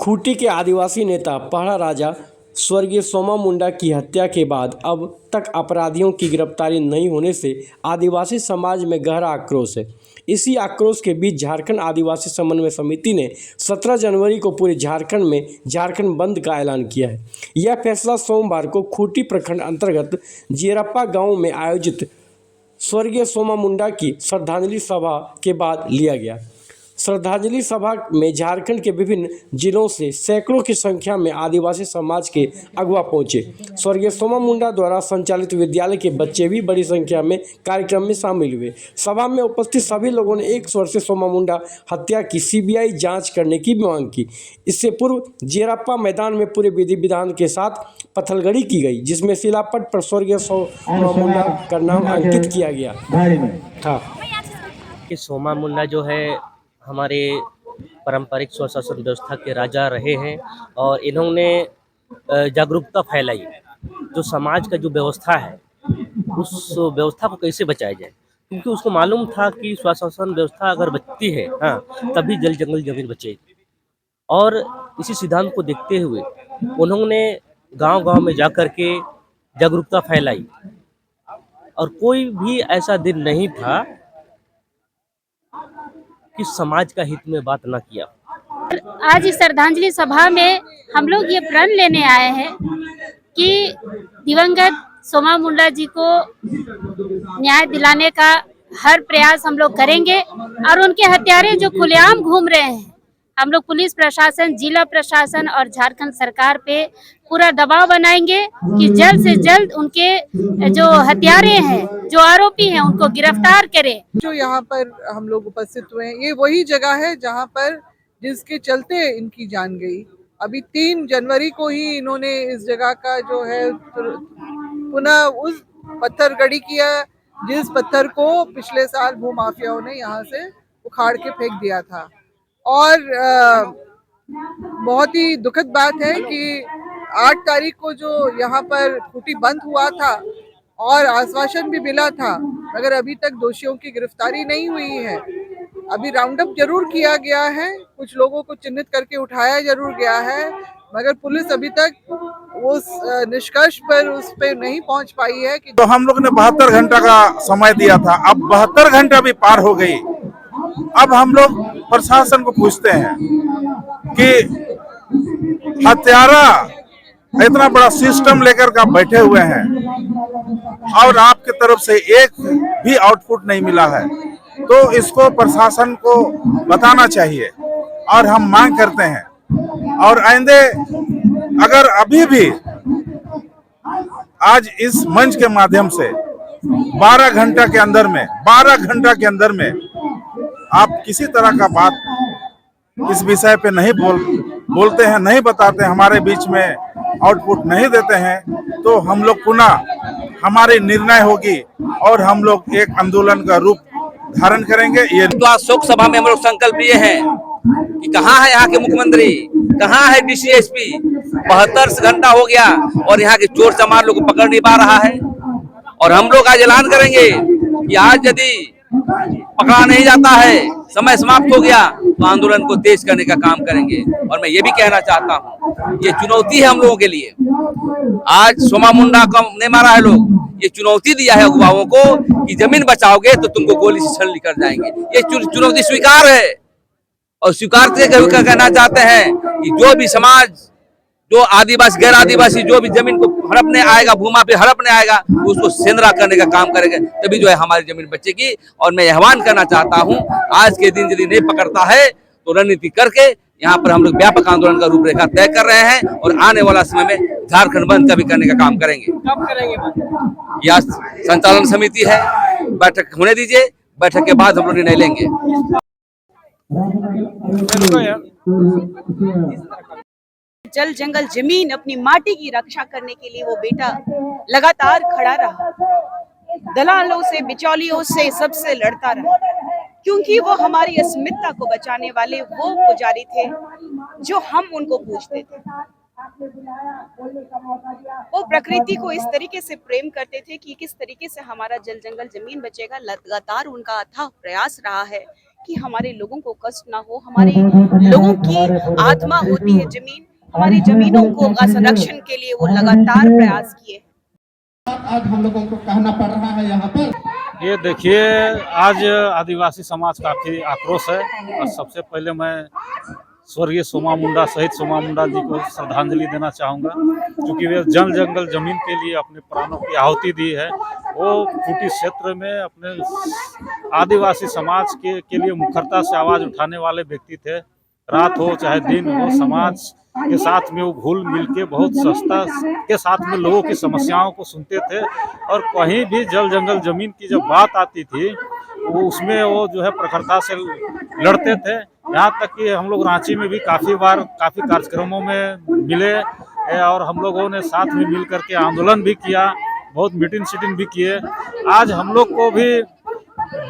खूंटी के आदिवासी नेता पहड़ा राजा स्वर्गीय सोमा मुंडा की हत्या के बाद अब तक अपराधियों की गिरफ्तारी नहीं होने से आदिवासी समाज में गहरा आक्रोश है। इसी आक्रोश के बीच झारखंड आदिवासी समन्वय समिति ने 17 जनवरी को पूरे झारखंड में झारखंड बंद का ऐलान किया है। यह फैसला सोमवार को खूंटी प्रखंड अंतर्गत जेरप्पा गांव में आयोजित स्वर्गीय सोमा मुंडा की श्रद्धांजलि सभा के बाद लिया गया। श्रद्धांजलि सभा में झारखंड के विभिन्न जिलों से सैकड़ों की संख्या में आदिवासी समाज के अगुवा पहुंचे। स्वर्गीय सोमा मुंडा द्वारा संचालित विद्यालय के बच्चे भी बड़ी संख्या में कार्यक्रम में शामिल हुए। सभा में उपस्थित सभी लोगों ने एक स्वर से सोमा मुंडा हत्या की सीबीआई जांच करने की मांग की। इससे पूर्व जेरप्पा मैदान में पूरे विधि विधान के साथ पत्थलगड़ी की गई, जिसमें शिलापट पर स्वर्गीय सोमा मुंडा का नाम अंकित किया गया था। कि सोमा मुंडा जो है हमारे पारंपरिक स्वशासन व्यवस्था के राजा रहे हैं और इन्होंने जागरूकता फैलाई। जो समाज का जो व्यवस्था है उस व्यवस्था को कैसे बचाया जाए, क्योंकि उसको मालूम था कि स्वशासन व्यवस्था अगर बचती है तभी जल जंगल जमीन बचेगी। और इसी सिद्धांत को देखते हुए उन्होंने गांव-गांव में जाकर के जागरूकता फैलाई और कोई भी ऐसा दिन नहीं था कि समाज का हित में बात ना किया। आज इस श्रद्धांजलि सभा में हम लोग ये प्रण लेने आए हैं कि दिवंगत सोमा मुंडा जी को न्याय दिलाने का हर प्रयास हम लोग करेंगे और उनके हत्यारे जो खुलेआम घूम रहे हैं, हम लोग पुलिस प्रशासन, जिला प्रशासन और झारखंड सरकार पे पूरा दबाव बनाएंगे कि जल्द से जल्द उनके जो हत्यारे हैं, जो आरोपी हैं, उनको गिरफ्तार करें। जो यहाँ पर हम लोग उपस्थित हुए हैं, ये वही जगह है जहाँ पर जिसके चलते इनकी जान गई। अभी 3 जनवरी को ही इन्होंने इस जगह का जो है पुनः उस पत्थर गड़ी किया, जिस पत्थर को पिछले साल भूमाफियाओं ने यहाँ से उखाड़ के फेंक दिया था। और बहुत ही दुखद बात है कि 8 तारीख को जो यहाँ पर खूंटी बंद हुआ था और आश्वासन भी मिला था, मगर अभी तक दोषियों की गिरफ्तारी नहीं हुई है। अभी राउंड अप जरूर किया गया है, कुछ लोगों को चिन्हित करके उठाया जरूर गया है, मगर पुलिस अभी तक उस निष्कर्ष पर उस पे नहीं पहुंच पाई है कि तो हम लोग ने 72 घंटा का समय दिया था। अब 72 घंटा भी पार हो गई। अब हम लोग प्रशासन को पूछते हैं कि हत्यारा इतना बड़ा सिस्टम लेकर के बैठे हुए हैं और आपके तरफ से एक भी आउटपुट नहीं मिला है, तो इसको प्रशासन को बताना चाहिए और हम मांग करते हैं। और आइंदे अगर अभी भी आज इस मंच के माध्यम से 12 घंटा के अंदर में आप किसी तरह का बात इस विषय पे नहीं बोलते हैं, नहीं बताते, हमारे बीच में आउटपुट नहीं देते हैं, तो हम लोग पुनः हमारी निर्णय होगी और हम लोग एक आंदोलन का रूप धारण करेंगे। ये शोक सभा में हम लोग संकल्प लिए हैं कि कहाँ है यहाँ के मुख्यमंत्री, कहाँ है डीसीएसपी। 72 घंटा हो गया और यहाँ के चोर चमार लोग पकड़ नहीं पा रहा है। और हम लोग आज ऐलान करेंगे कि आज यदि पकड़ा नहीं जाता है, समय समाप्त हो गया, तो आंदोलन को तेज करने का काम करेंगे। और मैं ये भी कहना चाहता हूँ, ये चुनौती है हम लोगों के लिए। आज सोमा मुंडा को नहीं मारा है लोग, ये चुनौती दिया है अगुवाओं को कि जमीन बचाओगे तो तुमको गोली से छल कर जाएंगे। ये चुनौती स्वीकार है और स्वीकार करके कहना चाहते हैं कि जो भी समाज, जो आदिवासी, गैर आदिवासी जो भी जमीन को हड़पने आएगा, भूमा पे हड़पने आएगा, उसको सेंधरा करने का काम करेंगे, तभी जो है हमारी जमीन बचेगी। और मैं आह्वान करना चाहता हूँ, आज के दिन यदि नहीं पकड़ता है तो रणनीति करके यहाँ पर हम लोग व्यापक आंदोलन का रूपरेखा तय कर रहे हैं और आने वाला समय में झारखंड बंद का भी करने का काम करेंगे। कब करेंगे? यह संचालन समिति है, बैठक होने दीजिए, बैठक के बाद हम लोग निर्णय लेंगे। जल जंगल जमीन अपनी माटी की रक्षा करने के लिए वो बेटा लगातार खड़ा रहा, दलालों से, बिचौलियों से, सबसे लड़ता रहा, क्योंकि वो हमारी अस्मिता को बचाने वाले वो पुजारी थे जो हम उनको पूजते थे। वो प्रकृति को इस तरीके से प्रेम करते थे कि किस तरीके से हमारा जल जंगल जमीन बचेगा, लगातार उनका अथाह प्रयास रहा है कि हमारे लोगों को कष्ट ना हो। हमारे लोगों की आत्मा होती है जमीन, हमारी जमीनों को का संरक्षण के लिए वो लगातार प्रयास किए। आज हम लोगों को कहना पड़ रहा है यहाँ पर। ये देखिए, आज आदिवासी समाज काफ़ी आक्रोश है और सबसे पहले मैं स्वर्गीय सोमा मुंडा शहीद सोमा मुंडा जी को श्रद्धांजलि देना चाहूँगा, क्योंकि वे जल जंगल जमीन के लिए अपने प्राणों की आहुति दी है। वो खूंटी क्षेत्र में अपने आदिवासी समाज के लिए मुखरता से आवाज़ उठाने वाले व्यक्ति थे। रात हो चाहे दिन हो, समाज के साथ में वो घुल मिल के बहुत सस्ता के साथ में लोगों की समस्याओं को सुनते थे। और कहीं भी जल जंगल जमीन की जब बात आती थी वो उसमें वो जो है प्रखरता से लड़ते थे। यहाँ तक कि हम लोग रांची में भी काफ़ी बार काफ़ी कार्यक्रमों में मिले और हम लोगों ने साथ में मिल करके आंदोलन भी किया, बहुत मीटिंग सीटिंग भी किए। आज हम लोग को भी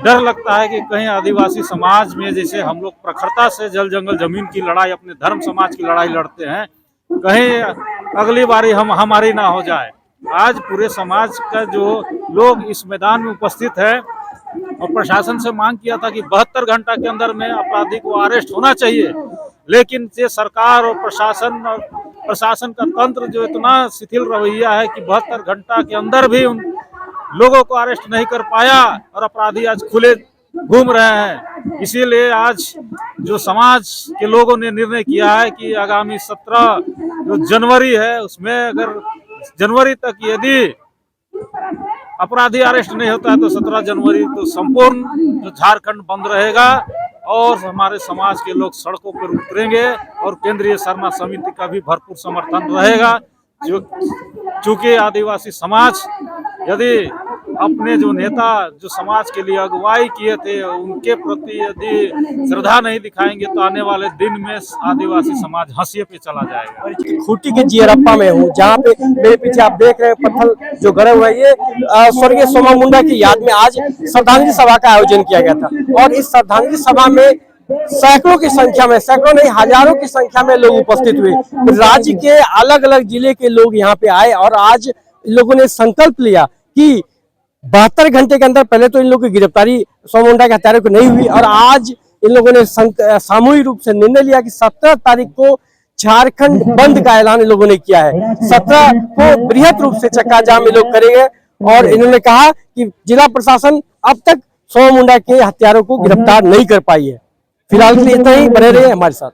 डर लगता है कि कहीं आदिवासी समाज में जैसे हम लोग प्रखरता से जल जंगल जमीन की लड़ाई, अपने धर्म समाज की लड़ाई लड़ते हैं, कहीं अगली बारी हमारी ना हो जाए। आज पूरे समाज का जो लोग इस मैदान में उपस्थित है और प्रशासन से मांग किया था कि 72 घंटा के अंदर में अपराधी को अरेस्ट होना चाहिए, लेकिन ये सरकार और प्रशासन का तंत्र जो इतना शिथिल रवैया है कि 72 घंटा के अंदर भी उन लोगों को अरेस्ट नहीं कर पाया और अपराधी आज खुले घूम रहे हैं। इसीलिए आज जो समाज के लोगों ने निर्णय किया है कि आगामी 17 जो जनवरी है उसमें अगर जनवरी तक यदि अपराधी अरेस्ट नहीं होता है तो 17 जनवरी तो संपूर्ण जो झारखंड बंद रहेगा और हमारे समाज के लोग सड़कों पर उतरेंगे और केंद्रीय शर्मा समिति का भी भरपूर समर्थन रहेगा। जो चूंकि आदिवासी समाज यदि अपने जो नेता जो समाज के लिए अगुवाई किए थे उनके प्रति यदि श्रद्धा नहीं दिखाएंगे तो आने वाले दिन में आदिवासी समाज हंसिए पे चला जाएगा। खूंटी के जियरप्पा में हूँ, जहाँ पे मेरे पीछे आप देख रहे हैं पत्थर जो गड़े हुए, ये स्वर्गीय सोमा मुंडा की याद में आज श्रद्धांजलि सभा का आयोजन किया गया था। और इस श्रद्धांजलि सभा में सैकड़ों की संख्या में, सैकड़ों नहीं हजारों की संख्या में लोग उपस्थित हुए। राज्य के अलग अलग जिले के लोग यहाँ पे आए और आज लोगों ने संकल्प लिया कि 72 घंटे के अंदर, पहले तो इन लोगों की गिरफ्तारी सोमा मुंडा के हत्यारों को नहीं हुई, और आज इन लोगों ने सामूहिक रूप से निर्णय लिया कि 17 तारीख को झारखंड बंद का ऐलान इन लोगों ने किया है। 17 को बृहद रूप से चक्का जाम ये लोग करेंगे और इन्होंने कहा कि जिला प्रशासन अब तक सोमा मुंडा के हत्यारों को गिरफ्तार नहीं कर पाई है। फिलहाल के लिए इतना ही, बने रहिए हमारे साथ।